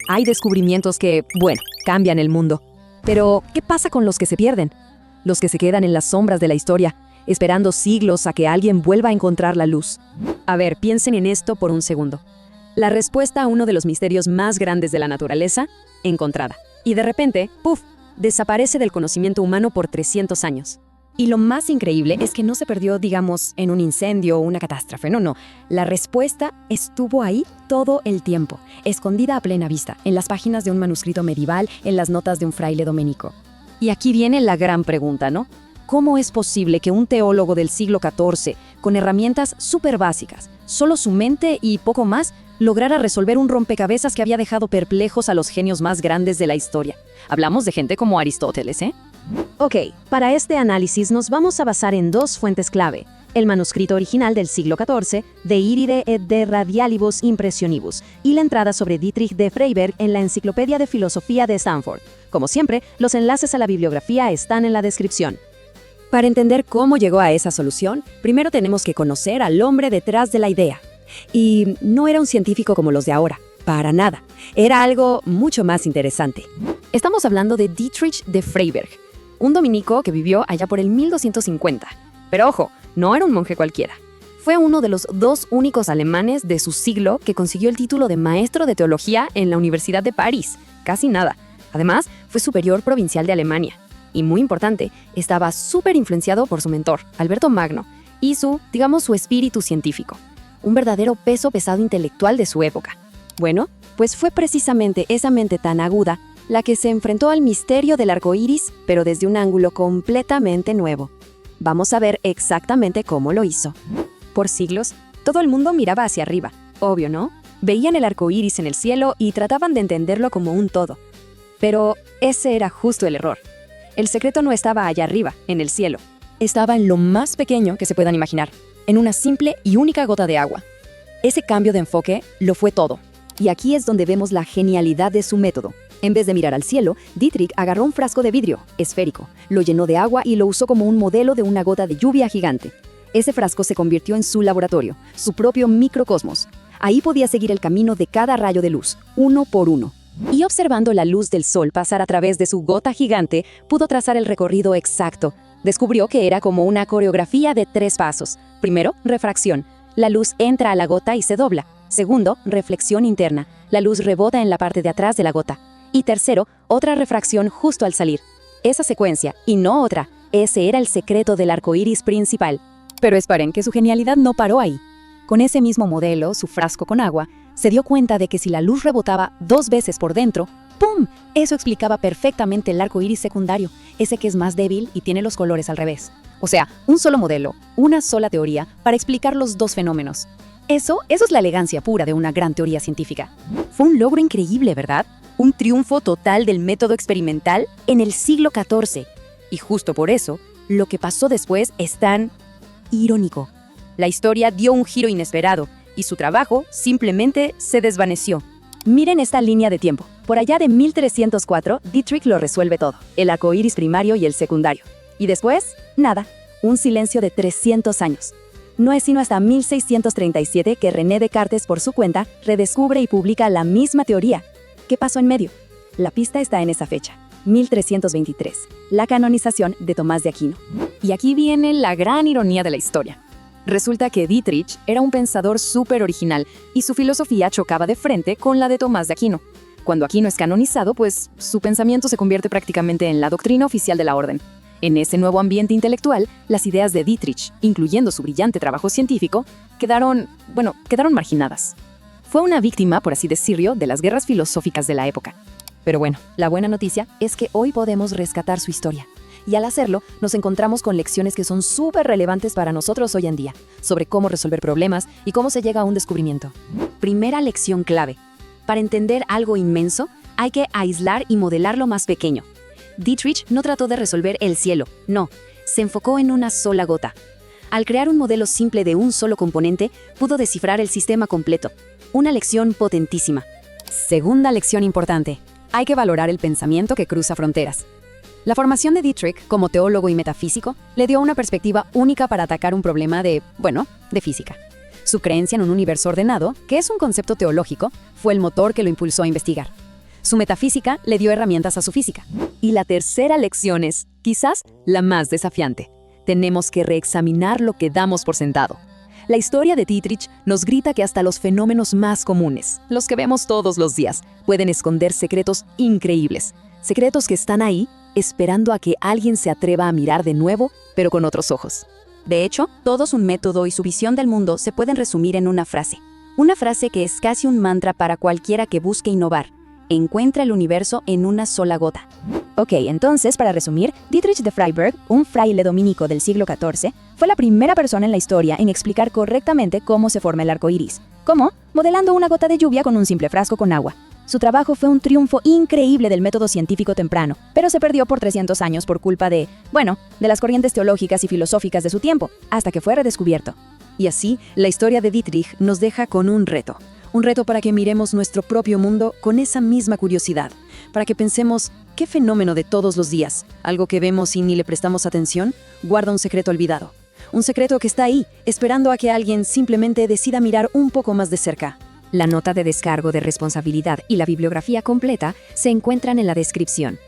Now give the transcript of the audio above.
Hay descubrimientos que, bueno, cambian el mundo. Pero, ¿qué pasa con los que se pierden? Los que se quedan en las sombras de la historia, esperando siglos a que alguien vuelva a encontrar la luz. A ver, piensen en esto por un segundo. La respuesta a uno de los misterios más grandes de la naturaleza, encontrada. Y de repente, ¡puf!, desaparece del conocimiento humano por 300 años. Y lo más increíble es que no se perdió, digamos, en un incendio o una catástrofe. No. La respuesta estuvo ahí todo el tiempo, escondida a plena vista, en las páginas de un manuscrito medieval, en las notas de un fraile dominico. Y aquí viene la gran pregunta, ¿no? ¿Cómo es posible que un teólogo del siglo XIV, con herramientas súper básicas, solo su mente y poco más, lograra resolver un rompecabezas que había dejado perplejos a los genios más grandes de la historia? Hablamos de gente como Aristóteles, ¿eh? Ok, para este análisis nos vamos a basar en dos fuentes clave: el manuscrito original del siglo XIV, De Iride et de Radialibus Impressionibus, y la entrada sobre Dietrich de Freiberg en la Enciclopedia de Filosofía de Stanford. Como siempre, los enlaces a la bibliografía están en la descripción. Para entender cómo llegó a esa solución, primero tenemos que conocer al hombre detrás de la idea. Y no era un científico como los de ahora, para nada. Era algo mucho más interesante. Estamos hablando de Dietrich de Freiberg, un dominico que vivió allá por el 1250. Pero ojo, no era un monje cualquiera. Fue uno de los dos únicos alemanes de su siglo que consiguió el título de maestro de teología en la Universidad de París. Casi nada. Además, fue superior provincial de Alemania. Y muy importante, estaba súper influenciado por su mentor, Alberto Magno, y su espíritu científico. Un verdadero peso pesado intelectual de su época. Bueno, pues fue precisamente esa mente tan aguda la que se enfrentó al misterio del arco iris, pero desde un ángulo completamente nuevo. Vamos a ver exactamente cómo lo hizo. Por siglos, todo el mundo miraba hacia arriba, obvio, ¿no? Veían el arco iris en el cielo y trataban de entenderlo como un todo. Pero ese era justo el error. El secreto no estaba allá arriba, en el cielo. Estaba en lo más pequeño que se puedan imaginar, en una simple y única gota de agua. Ese cambio de enfoque lo fue todo. Y aquí es donde vemos la genialidad de su método. En vez de mirar al cielo, Dietrich agarró un frasco de vidrio, esférico, lo llenó de agua y lo usó como un modelo de una gota de lluvia gigante. Ese frasco se convirtió en su laboratorio, su propio microcosmos. Ahí podía seguir el camino de cada rayo de luz, uno por uno. Y observando la luz del sol pasar a través de su gota gigante, pudo trazar el recorrido exacto. Descubrió que era como una coreografía de 3 pasos. Primero, refracción. La luz entra a la gota y se dobla. Segundo, reflexión interna. La luz rebota en la parte de atrás de la gota. Y tercero, otra refracción justo al salir. Esa secuencia, y no otra, ese era el secreto del arco iris principal. Pero esperen, que su genialidad no paró ahí. Con ese mismo modelo, su frasco con agua, se dio cuenta de que si la luz rebotaba 2 veces por dentro, ¡pum!, eso explicaba perfectamente el arco iris secundario, ese que es más débil y tiene los colores al revés. O sea, un solo modelo, una sola teoría para explicar los dos fenómenos. Eso es la elegancia pura de una gran teoría científica. Fue un logro increíble, ¿verdad? Un triunfo total del método experimental en el siglo XIV. Y justo por eso, lo que pasó después es tan irónico. La historia dio un giro inesperado y su trabajo simplemente se desvaneció. Miren esta línea de tiempo. Por allá de 1304, Dietrich lo resuelve todo, el arco iris primario y el secundario. Y después, nada, un silencio de 300 años. No es sino hasta 1637 que René Descartes, por su cuenta, redescubre y publica la misma teoría. ¿Qué pasó en medio? La pista está en esa fecha, 1323, la canonización de Tomás de Aquino. Y aquí viene la gran ironía de la historia. Resulta que Dietrich era un pensador súper original y su filosofía chocaba de frente con la de Tomás de Aquino. Cuando Aquino es canonizado, pues su pensamiento se convierte prácticamente en la doctrina oficial de la orden. En ese nuevo ambiente intelectual, las ideas de Dietrich, incluyendo su brillante trabajo científico, quedaron marginadas. Fue una víctima, por así decirlo, de las guerras filosóficas de la época. Pero bueno, la buena noticia es que hoy podemos rescatar su historia. Y al hacerlo, nos encontramos con lecciones que son súper relevantes para nosotros hoy en día, sobre cómo resolver problemas y cómo se llega a un descubrimiento. Primera lección clave. Para entender algo inmenso, hay que aislar y modelar lo más pequeño. Dietrich no trató de resolver el cielo, no, se enfocó en una sola gota. Al crear un modelo simple de un solo componente, pudo descifrar el sistema completo. Una lección potentísima. Segunda lección importante. Hay que valorar el pensamiento que cruza fronteras. La formación de Dietrich como teólogo y metafísico le dio una perspectiva única para atacar un problema de física. Su creencia en un universo ordenado, que es un concepto teológico, fue el motor que lo impulsó a investigar. Su metafísica le dio herramientas a su física. Y la tercera lección es, quizás, la más desafiante. Tenemos que reexaminar lo que damos por sentado. La historia de Dietrich nos grita que hasta los fenómenos más comunes, los que vemos todos los días, pueden esconder secretos increíbles. Secretos que están ahí, esperando a que alguien se atreva a mirar de nuevo, pero con otros ojos. De hecho, todo su método y su visión del mundo se pueden resumir en una frase. Una frase que es casi un mantra para cualquiera que busque innovar. Encuentra el universo en una sola gota. Ok, entonces, para resumir, Dietrich de Freiberg, un fraile dominico del siglo XIV, fue la primera persona en la historia en explicar correctamente cómo se forma el arco iris. ¿Cómo? Modelando una gota de lluvia con un simple frasco con agua. Su trabajo fue un triunfo increíble del método científico temprano, pero se perdió por 300 años por culpa de las corrientes teológicas y filosóficas de su tiempo, hasta que fue redescubierto. Y así, la historia de Dietrich nos deja con un reto. Un reto para que miremos nuestro propio mundo con esa misma curiosidad, para que pensemos, ¿qué fenómeno de todos los días, algo que vemos y ni le prestamos atención, guarda un secreto olvidado? Un secreto que está ahí, esperando a que alguien simplemente decida mirar un poco más de cerca. La nota de descargo de responsabilidad y la bibliografía completa se encuentran en la descripción.